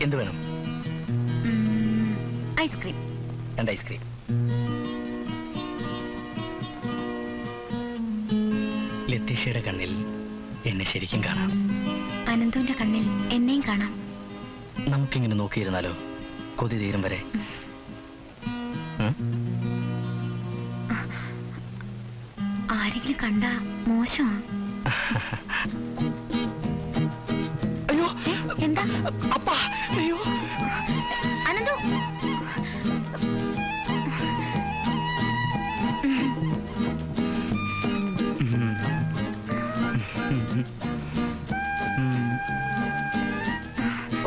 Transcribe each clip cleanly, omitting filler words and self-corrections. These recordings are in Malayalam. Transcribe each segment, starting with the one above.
എന്ത് വേണം? ഐസ്ക്രീം. 2 ഐസ്ക്രീം. ലത്തീഷയുടെ കണ്ണിൽ എന്നെ ശരിക്കും കാണാം. അനന്തുവിന്റെ കണ്ണിൽ എന്നെയും കാണാം. നമുക്കിങ്ങനെ നോക്കിയിരുന്നാലോ കൊതി തീരും വരെ? ആരെങ്കിലും കണ്ട മോശമാ. അയ്യോ എന്താ അപ്പാ? അയ്യോ അനന്തു.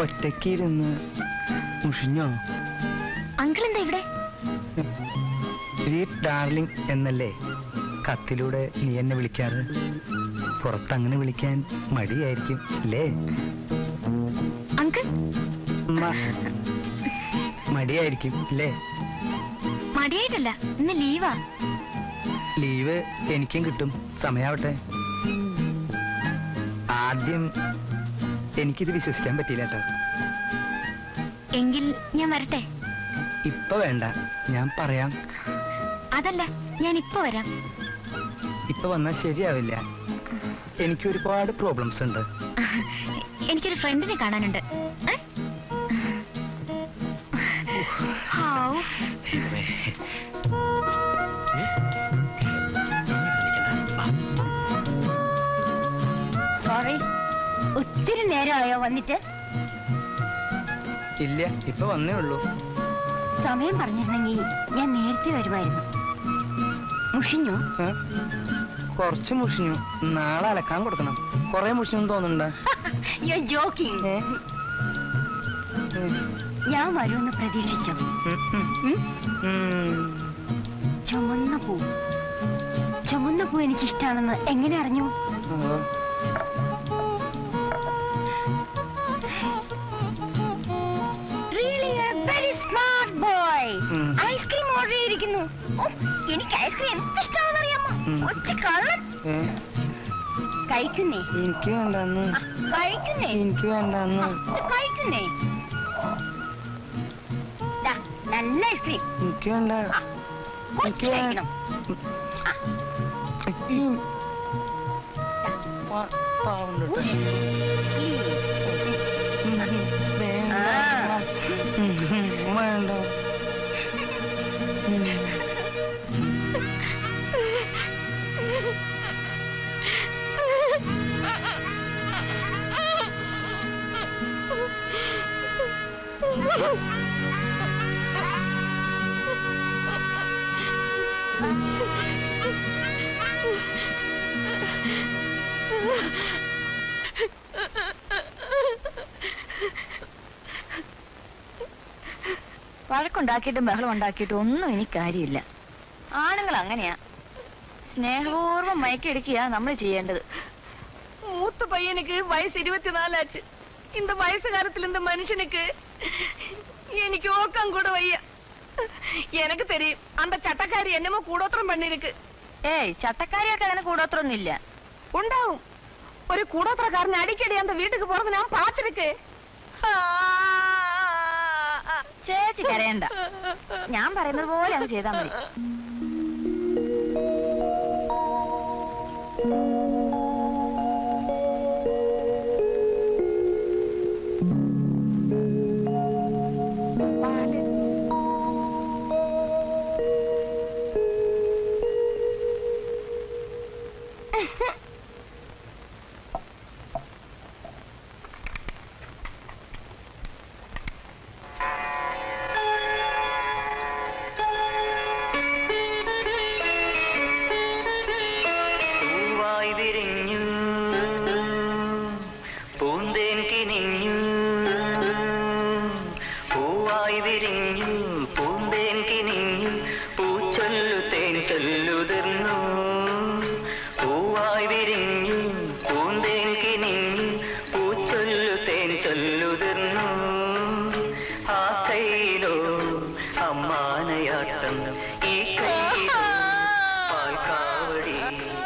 ഒറ്റക്കിരുന്ന് മുഷിഞ്ഞോ? അങ്കിൾ എന്താ ഇവിടെ? സ്വീറ്റ് ഡാർലിംഗ് എന്നല്ലേ കത്തിലൂടെ നീ എന്നെ വിളിക്കാറ്? പുറത്തങ്ങനെ വിളിക്കാൻ മടിയായിരിക്കും അല്ലേ അങ്കിൾ? മടിയായിരിക്കും അല്ലേ? മടിയായിട്ടല്ല, ഇന്ന് ലീവാ. ലീവ് എനിക്കും കിട്ടും, സമയാവട്ടെ. ആദ്യം എനിക്കിത് വിശ്വസിക്കാൻ പറ്റിയില്ല കേട്ടോ. എങ്കിൽ ഞാൻ വരട്ടെ? ഇപ്പൊ വേണ്ട, ഞാൻ പറയാം. അതല്ല, ഞാൻ ഇപ്പൊ വരാം. ഇപ്പൊ വന്നാൽ ശരിയാവില്ല. എനിക്ക് ഒരുപാട് പ്രോബ്ലംസ് ഉണ്ട്. എനിക്കൊരു ഫ്രണ്ടിനെ കാണാനുണ്ട്. സോറി, ഒത്തിരി നേരമായോ വന്നിട്ട്? ഇല്ല, ഇപ്പൊ വന്നേ ഉള്ളൂ. സമയം പറഞ്ഞിരുന്നെങ്കിൽ ഞാൻ നേരത്തെ വരുമായിരുന്നു. മുഷിഞ്ഞോ? കുറച്ച് മുഷിഞ്ഞു. നാളെ അലക്കാൻ കൊടുക്കണം. കൊറേ മുഷിഞ്ഞു തോന്നുന്നുണ്ട്. ഞാൻ വരുമെന്ന് പ്രതീക്ഷിച്ചോ? ചുമന്ന പൂ എനിക്കിഷ്ടാണെന്ന് എങ്ങനെ അറിഞ്ഞു? ഐസ്ക്രീം ഓർഡർ ചെയ്തിരിക്കുന്നു. എനിക്ക് ഐസ്ക്രീം എന്ത് ഇഷ്ടമാണെന്ന് അറിയാമോ? കഴിക്കുന്നേ? എനിക്ക് വേണ്ടെന്ന്. കഴിക്കുന്നേ? എനിക്ക് വേണ്ടെന്ന്. കഴിക്കുന്നേ? നല്ല ഐസ്ക്രീം. എനിക്ക് വേണ്ട. കഴിക്കണം. വേണ്ട. വഴക്കുണ്ടാക്കിയിട്ടും ബഹളം ഉണ്ടാക്കിയിട്ടും ഒന്നും എനിക്ക് കാര്യമില്ല. ആണുങ്ങൾ അങ്ങനെയാ, സ്നേഹപൂർവ്വം മയക്കെടുക്കുക നമ്മൾ ചെയ്യേണ്ടത്. மூத்த பையனுக்கு வயசு 24 ஆச்சு. இந்த வயசு காலத்துல இந்த மனுஷனுக்கு எனக்கு ஓக்கம் கூட வைய. எனக்கு தெரியும் அந்த சட்டக்காரி என்னமோ கூடோத்திரம் பண்ணிருக்கு. ഏയ്, ചട്ടക്കാരിയൊക്കെ അങ്ങനെ കൂടോത്രൊന്നുമില്ല. ഉണ്ടാവും. ഒരു കൂടോത്രക്കാരനെ അടിക്കടി அந்த വീട്ടിക്ക് പോறது ഞാൻ പാത്തിருக்கு. ചേച്ചി കരയണ്ട, ഞാൻ പറയുന്നത് പോലെ അങ്ങ് ചെയ്താൽ മതി.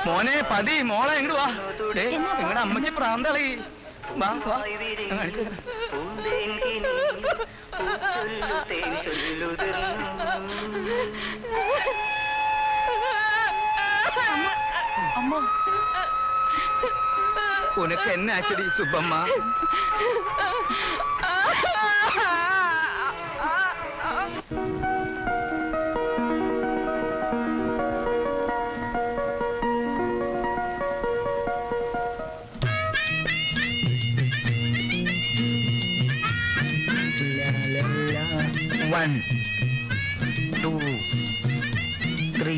മോനെ പതി, മോളെ എങ്ങോട്ട് വാ. നിങ്ങളുടെ അമ്മയ്ക്ക് പ്രാന്തളി. വാ വാ. അമ്മ ഉനക്ക് എന്നെ ആച്ചടി സുബ്ബമ്മ. One, 2, 3,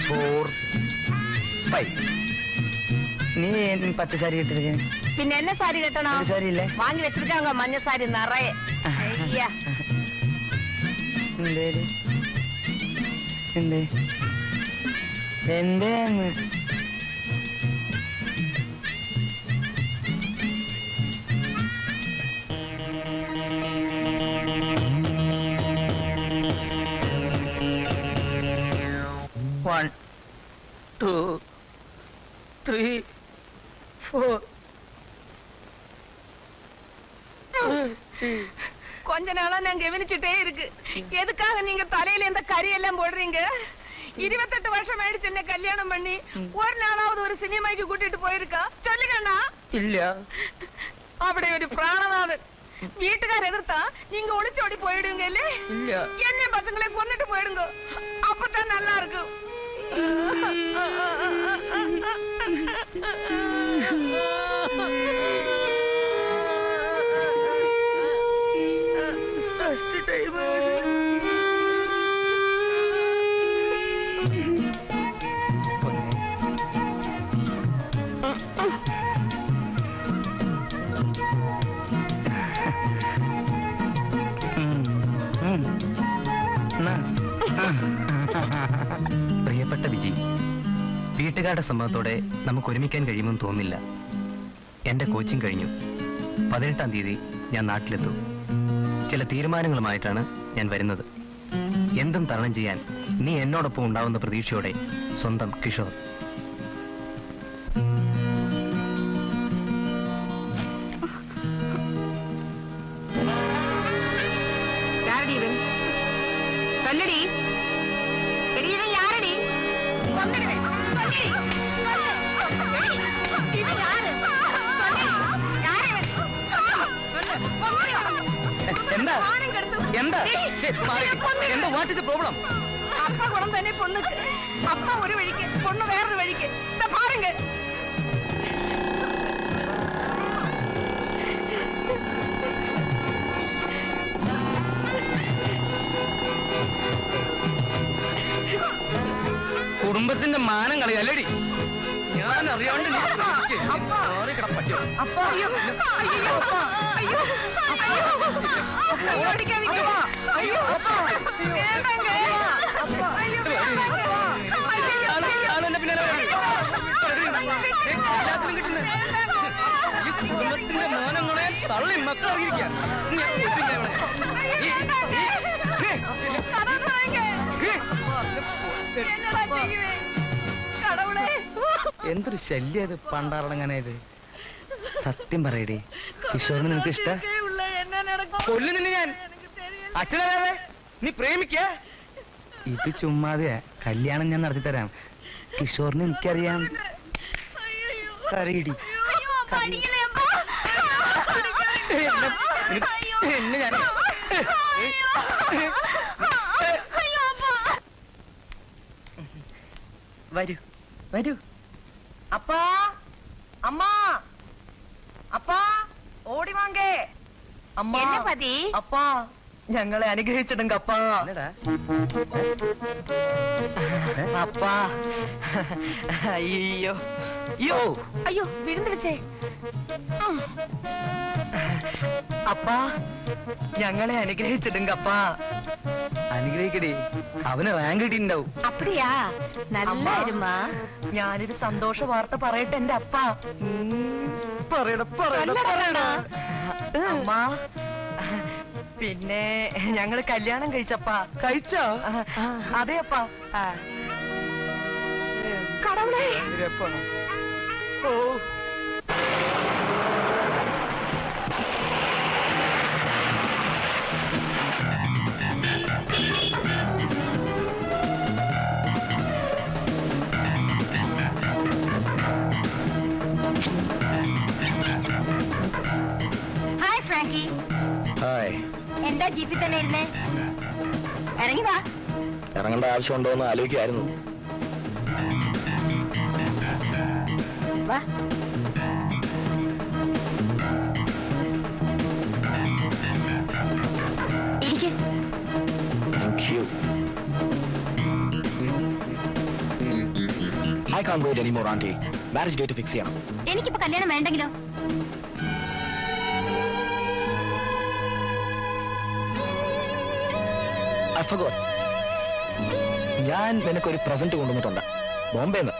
4, 5. നീ പച്ചസാരി ഇട്ടിരിക്കേ? പിന്നെ എന്നെ സാരി കെട്ടണോ? സാരി ഇല്ലേ? വാങ്ങി വെച്ചിരിക്കാങ്ക മഞ്ഞ സാരി നിറയെ. എന്തേര് എന്തേ എന്തേ 1, 2, 3, 4. கொஞ்ச நாளா நான் கவனிச்சுட்டே இருக்கு. எதுக்காக நீங்க தலையில இந்த கரியெல்லாம் போடுறீங்க? 28 வருஷம் ஆயிடுச்சு என்ன கல்யாணம் பண்ணி. ஒரு நாளாவது ஒரு சினிமாக்கு கூட்டிட்டு போயிருக்கா? சொல்லுங்கண்ணா. ഇല്ല. അവിടെ ഒരു പ്രാണനാഥൻ വീട്ടുകാർ എതിർത്താ நீங்க ஒளிச்சோடி போயிடுவீங்க இல்ல? ഇല്ല. என்ன பசங்களை கொன்னுட்டு போயிடுங்க. அப்பதான் நல்லா இருக்கும். ഫസ്റ്റ് ടൈം പ്രിയപ്പെട്ട വിജി, വീട്ടുകാരുടെ സമ്മതത്തോടെ നമുക്ക് ഒരുമിക്കാൻ കഴിയുമെന്ന് തോന്നില്ല. എന്റെ കോച്ചിങ് കഴിഞ്ഞു. 18-ാം തീയതി ഞാൻ നാട്ടിലെത്തും. ചില തീരുമാനങ്ങളുമായിട്ടാണ് ഞാൻ വരുന്നത്. എന്തും തരണം ചെയ്യാൻ നീ എന്നോടൊപ്പം ഉണ്ടാവുന്ന പ്രതീക്ഷയോടെ, സ്വന്തം കിഷോർ. சொல்லடி பெரியவன் யாரடி? എന്താ എന്താ എന്താ വാട്ട് ഇസ് ദി പ്രോബ്ലം? அப்பா குணம் தானே பொண்ணுக்கு. அப்பா ஒரு வழிக்கு, பொண்ணு வேறொரு வழிக்கு. இந்த பாருங்க. കുടുംബത്തിന്റെ മാനം കളയല്ലടി. ഞാൻ അറിയാണ്ട് കുടുംബത്തിന്റെ മാനങ്ങളെ തള്ളി മക്കളറിയിരിക്കാൻ എന്തൊരു ശല്യം അത് പണ്ടാറടങ്ങാനായിട്ട്. സത്യം പറയടേ, കിഷോറിന് നിനക്ക് ഇഷ്ട? കൊല്ലു നിന്നെ ഞാൻ. അച്ഛനല്ലാതെ നീ പ്രേമിക്ക? ഇത് ചുമ്മാതെയാ. കല്യാണം ഞാൻ നടത്തി തരാം. കിഷോറിന് എനിക്കറിയാം. കരയിടി എന്നെ ഞാൻ വരൂ വരൂ. അപ്പാ അമ്മ അപ്പാ ഓടി വാങ്ങേ. അമ്മ അപ്പാ ഞങ്ങളെ അനുഗ്രഹിച്ചിടുങ്ക അപ്പാ. അപ്പാ അയ്യോ അയ്യോ അയ്യോ വിഴുന്നിടിച്ചേ. അപ്പാ ഞങ്ങളെ അനുഗ്രഹിച്ചിടുങ്ക അപ്പാ. അനുഗ്രഹിക്കടി, അവന് റാങ്ക് കിട്ടിണ്ടാവും. அப்படியா? நல்லா இருமா. ഞാനൊരു സന്തോഷ വാർത്ത പറയട്ടെ എന്റെ അപ്പ. അമ്മ പിന്നെ ഞങ്ങള് കല്യാണം കഴിച്ചപ്പാ. കഴിച്ചോ? അതെ അപ്പാ. കടവുളേ. ഓ ഫ്രാങ്കി. ഹായ്. എന്താ ജീപ്പിൽ തന്നെ ഇരുന്നേ? ഇറങ്ങി വാ. ഇറങ്ങേണ്ട ആവശ്യമുണ്ടോ എന്ന് ആലോചിക്കായിരുന്നു. വാ. ഇരിക്ക്. Thank you. I can't wait anymore, auntie. Marriage date fix ചെയ്യണം. എനിക്കിപ്പോ കല്യാണം വേണ്ടെങ്കിലോ? I forgot. ഞാൻ നിനക്കൊരു പ്രസന്റ് കൊണ്ടുവന്നിട്ടുണ്ട് ബോംബെന്ന്.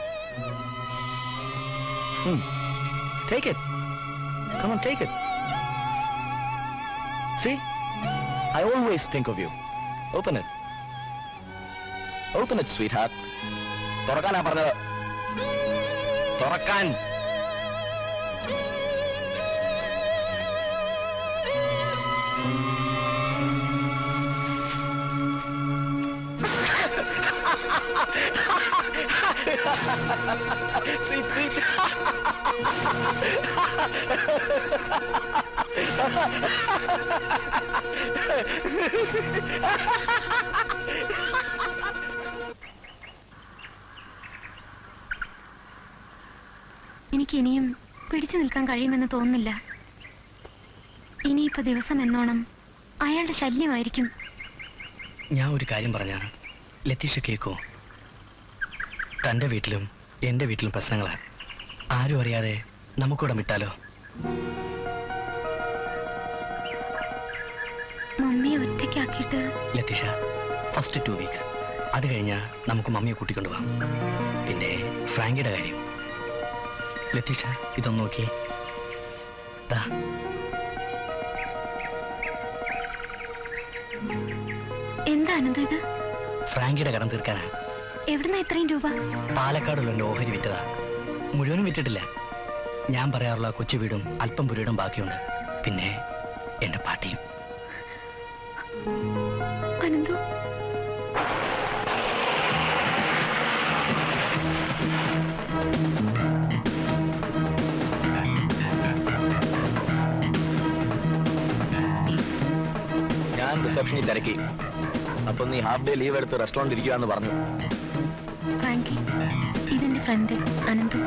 Take it. Come on, take it. See? I always think of you. Open it. Open it, sweetheart. തുറക്കാനാ പറഞ്ഞത്. തുറക്കാൻ. Sweet, sweet. എനിക്ക് ഇനിയും പിടിച്ചു നിൽക്കാൻ കഴിയുമെന്ന് തോന്നുന്നില്ല. ഇനിയിപ്പോ ദിവസം എന്നോണം അയാളുടെ ശല്യമായിരിക്കും. ഞാൻ ഒരു കാര്യം പറഞ്ഞ ലതീഷ കേക്കോ? തൻ്റെ വീട്ടിലും എൻ്റെ വീട്ടിലും പ്രശ്നങ്ങളാ. ആരും അറിയാതെ നമുക്കിവിടെ വിട്ടാലോ? മമ്മിയെ ഒറ്റയ്ക്കാക്കിയിട്ട്. ലതീഷ, ഫസ്റ്റ് 2 വീക്സ്, അത് കഴിഞ്ഞാൽ നമുക്ക് മമ്മിയെ കൂട്ടിക്കൊണ്ടുപോകാം. പിന്നെ ഫ്രാങ്കിയുടെ കാര്യം. ലതീഷ, ഇതൊന്ന് നോക്കി. എന്താ അനന്ത ഇത്? ഫ്രാങ്കിയുടെ കടം തീർക്കാനാ. എവിടുന്നാ ഇത്രയും രൂപ? പാലക്കാടുള്ള എൻ്റെ ഓഹരി വിറ്റതാ. മുഴുവനും വിറ്റിട്ടില്ല. ഞാൻ പറയാറുള്ള കൊച്ചു വീടും അല്പം പുരയിടും ബാക്കിയുണ്ട്. പിന്നെ എൻ്റെ പാട്ടിയും. അനന്തു, ഞാൻ റിസപ്ഷനിൽ തിരക്കി. അപ്പൊ നീ ഹാഫ് ഡേ ലീവ് എടുത്ത് റെസ്റ്റോറന്റ് ഇരിക്കുകയെന്ന് പറഞ്ഞു. ഫ്രാങ്കി, ഇതെന്റെ ഫ്രണ്ട് അനന്തു.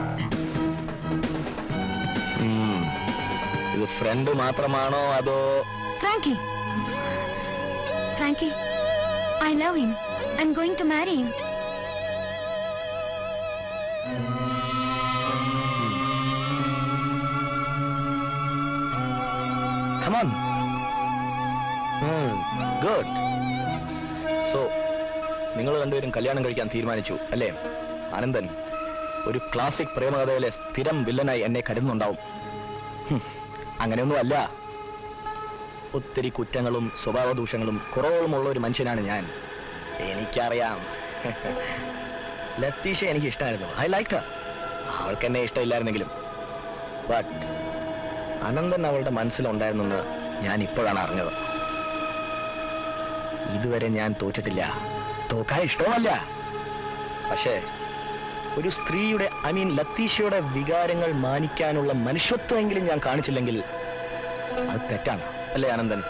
ഇത് ഫ്രണ്ട് മാത്രമാണോ അതോ? Frankie, Frankie, I love him. I'm going to marry him. Come on. Good. So, നിങ്ങൾ രണ്ടുപേരും കല്യാണം കഴിക്കാൻ തീരുമാനിച്ചു അല്ലേ? അനന്തൻ ഒരു ക്ലാസിക് പ്രേമകഥയിലെ സ്ഥിരം വില്ലനായി എന്നെ കരുതുന്നുണ്ടാവും. അങ്ങനെയൊന്നും അല്ല. ഒത്തിരി കുറ്റങ്ങളും സ്വഭാവ ദൂഷ്യങ്ങളും കുറവുകളുമുള്ള ഒരു മനുഷ്യനാണ് ഞാൻ. എനിക്കറിയാം. ലതീഷ എനിക്ക് ഇഷ്ടമായിരുന്നു. I like her. അവൾക്ക് എന്നെ ഇഷ്ടമില്ലായിരുന്നെങ്കിലും ബട്ട് അനന്തൻ അവളുടെ മനസ്സിലുണ്ടായിരുന്നെന്ന് ഞാൻ ഇപ്പോഴാണ് അറിഞ്ഞത്. ഇതുവരെ ഞാൻ തോറ്റിട്ടില്ല. തോക്കാൻ ഇഷ്ടമല്ല. പക്ഷേ ഒരു സ്ത്രീയുടെ ലതീഷയുടെ വികാരങ്ങൾ മാനിക്കാനുള്ള മനുഷ്യത്വമെങ്കിലും ഞാൻ കാണിച്ചില്ലെങ്കിൽ അത് തെറ്റാണ് അല്ലേ അനന്തൻ?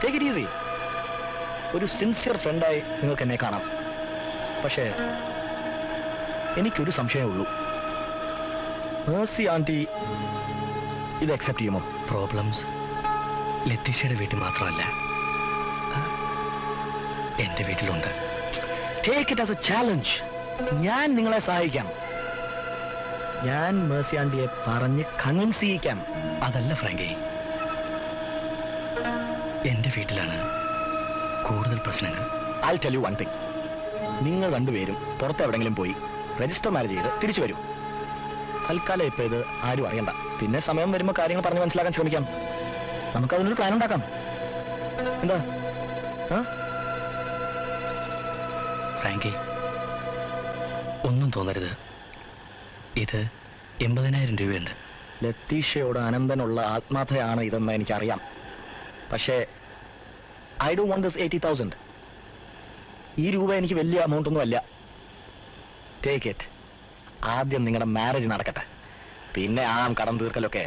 Take it easy. ഒരു സിൻസിയർ ഫ്രണ്ടായി നിങ്ങൾക്ക് എന്നെ കാണാം. പക്ഷേ എനിക്കൊരു സംശയമേ ഉള്ളൂ. മേഴ്സി ആന്റി ഇത് അക്സെപ്റ്റ് ചെയ്യുമോ? പ്രോബ്ലംസ് ലതീഷയുടെ വീട്ടിൽ മാത്രമല്ല, എൻ്റെ വീട്ടിലുണ്ട്. Take it as a challenge. ഞാൻ നിങ്ങളെ സഹായിക്കാം. ഞാൻ മേഴ്സി ആന്റിയെ പറഞ്ഞ് കൺവിൻസ് ചെയ്യിക്കാം. അതല്ല ഫ്രാങ്കി, എൻ്റെ വീട്ടിലാണ് കൂടുതൽ പ്രശ്നങ്ങൾ. I'll tell you one thing. നിങ്ങൾ രണ്ടുപേരും പുറത്ത് എവിടെങ്കിലും പോയി രജിസ്റ്റർ മാരേജ് ചെയ്ത് തിരിച്ചു വരൂ. തൽക്കാലം ഇപ്പൊ ഇത് ആരും അറിയണ്ട. പിന്നെ സമയം വരുമ്പോൾ കാര്യങ്ങൾ പറഞ്ഞ് മനസ്സിലാക്കാൻ ശ്രമിക്കാം. നമുക്കതിനൊരു പ്ലാൻ ഉണ്ടാക്കാം. എന്താ? ഫ്രാങ്കി, ഒന്നും തോന്നരുത്. ഇത് 80,000 രൂപയുണ്ട്. ലതീഷയോട് അനന്തനുള്ള ആത്മാർത്ഥയാണ് ഇതെന്ന് എനിക്കറിയാം. പക്ഷേ ഐ ഡോണ്ട് വാണ്ട് ദിസ് 80,000. ഈ രൂപ എനിക്ക് വലിയ എമൗണ്ട് ഒന്നും അല്ല. Take it. ആദ്യം നിങ്ങളുടെ മാരേജ് നടക്കട്ടെ, പിന്നെ കടം തീർക്കലൊക്കെ.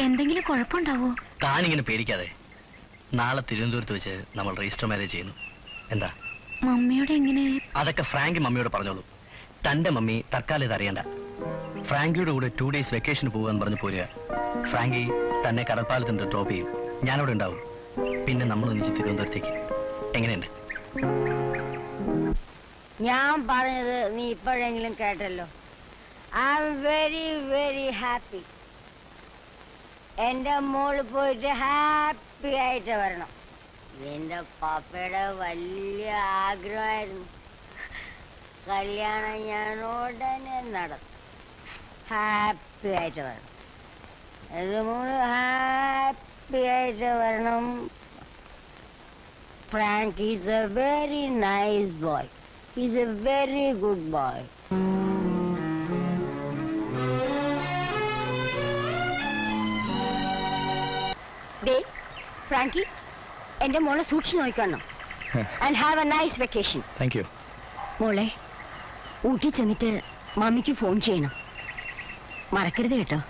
എന്തെങ്കിലും കുഴപ്പമുണ്ടാവോ? താനിങ്ങനെ പേടിക്കാതെ. നാളെ തിരുവനന്തപുരത്ത് വെച്ച് നമ്മൾ രജിസ്റ്റർ മാരേജ് ചെയ്യുന്നു. എന്താ? മമ്മിയോട് എങ്ങനെ? അതൊക്കെ ഫ്രാങ്കി മമ്മിയോട് പറഞ്ഞോളൂ. തന്റെ മമ്മി തൽക്കാലം ഇത് അറിയണ്ട. ഫ്രാങ്കിയുടെ കൂടെ 2 days വെക്കേഷന് പോകാന്ന് പറഞ്ഞു പോരുക. ഫ്രാങ്കി തന്നെ കടൽപ്പാലത്തിന്റെ ഡ്രോപ്പ് ചെയ്യും. ഞാനവിടെ ഉണ്ടാവും. പിന്നെ നമ്മൾ ഒന്നിച്ച് തിരുവനന്തപുരത്തേക്ക്. എങ്ങനെയുണ്ട്? ഞാൻ പറഞ്ഞത് നീ ഇപ്പോഴെങ്കിലും കേട്ടല്ലോ. I am very very happy. എന്റെ മോള് പോയിട്ട് ഹാപ്പി ആയിട്ട് വരണം. എന്റെ പാപ്പയുടെ വലിയ ആഗ്രഹമായിരുന്നു. കല്യാണം ഞാൻ ഉടനെ നടത്തും. ഹാപ്പി ആയിട്ട് വരണം. എന്റെ മോള് ഹാപ്പി ആയിട്ട് വരണം. Frank is a very nice boy. He's a very good boy. Frankie, എന്റെ മോളെ സൂക്ഷിച്ചു നോക്കണം. And have a nice vacation. Thank you. മോളെ ഊട്ടി ചെന്നിട്ട് മമ്മിക്ക് ഫോൺ ചെയ്യണം. മറക്കരുത് കേട്ടോ.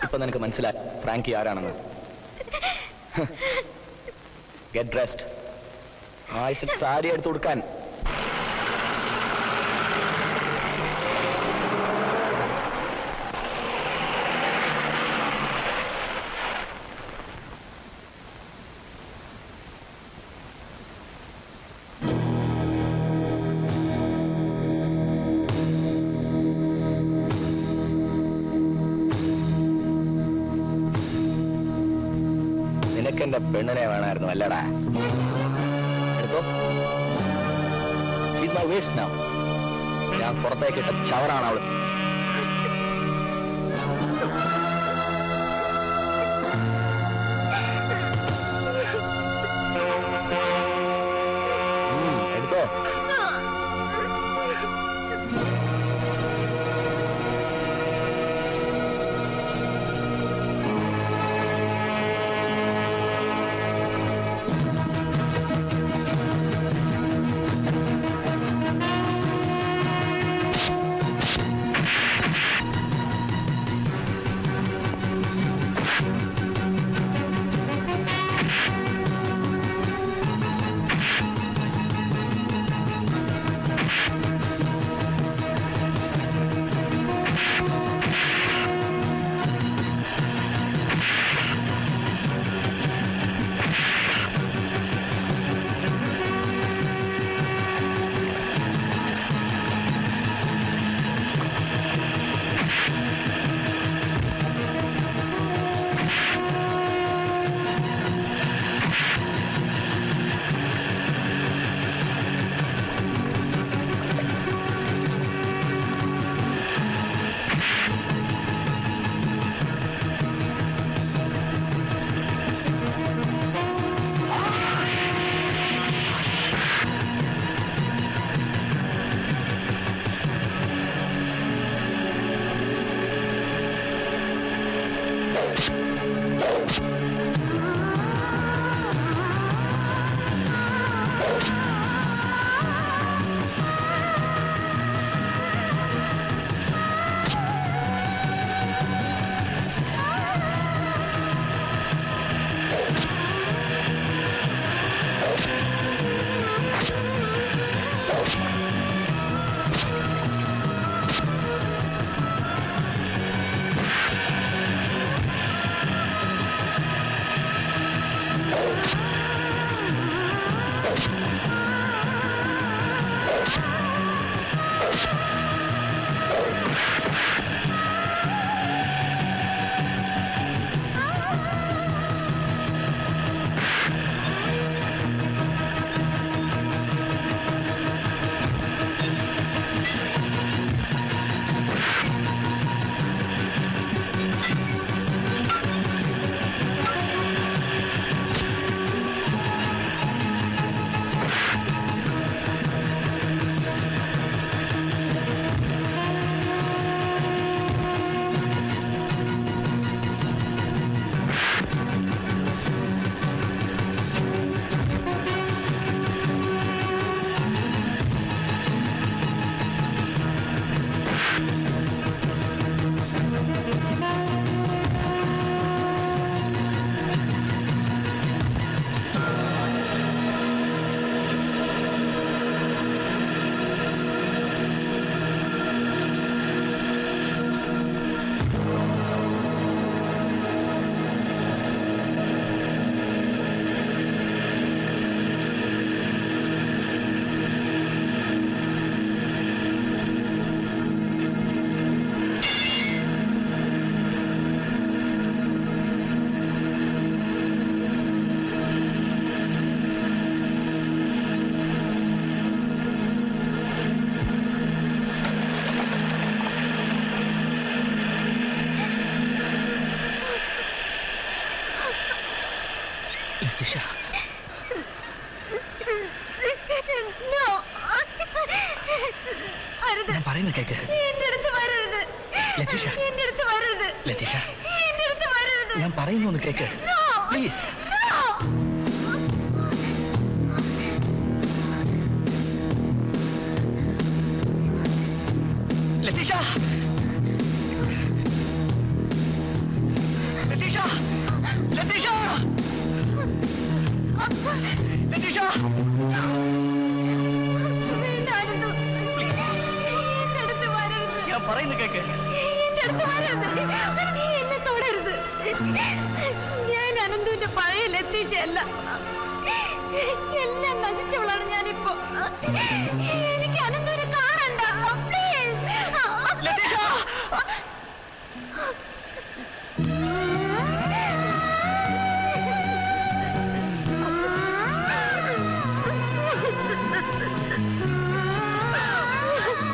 ഇപ്പൊ നിനക്ക് മനസ്സിലായി ഫ്രാങ്കി ആരാണെന്ന്. Get dressed. ആയിസക് സാരി എടുത്തു കൊടുക്കാൻ. എന്റെ പെണ്ണിനെ വേണമായിരുന്നു അല്ലടാ. എടുത്തോ. Waste now. ഞാൻ പുറത്തേക്ക് ഇട്ട ഷവറാണ് അവള്. എടുത്തോ. ഞാൻ പറയുന്ന കേക്ക്. ലതീഷ, ലതീഷ, ഞാൻ പറയുന്നു ഒന്ന് കേക്ക് പ്ലീസ്. ലതീഷ, ലതീഷ, ലതീഷ, ലതീഷ. ഞാൻ പറയുന്ന കേക്ക്. ഞാൻ അനന്തുവിന്റെ പഴയ ലതീഷ അല്ല. എല്ലാം നശിച്ചവളാണ് ഞാനിപ്പോ.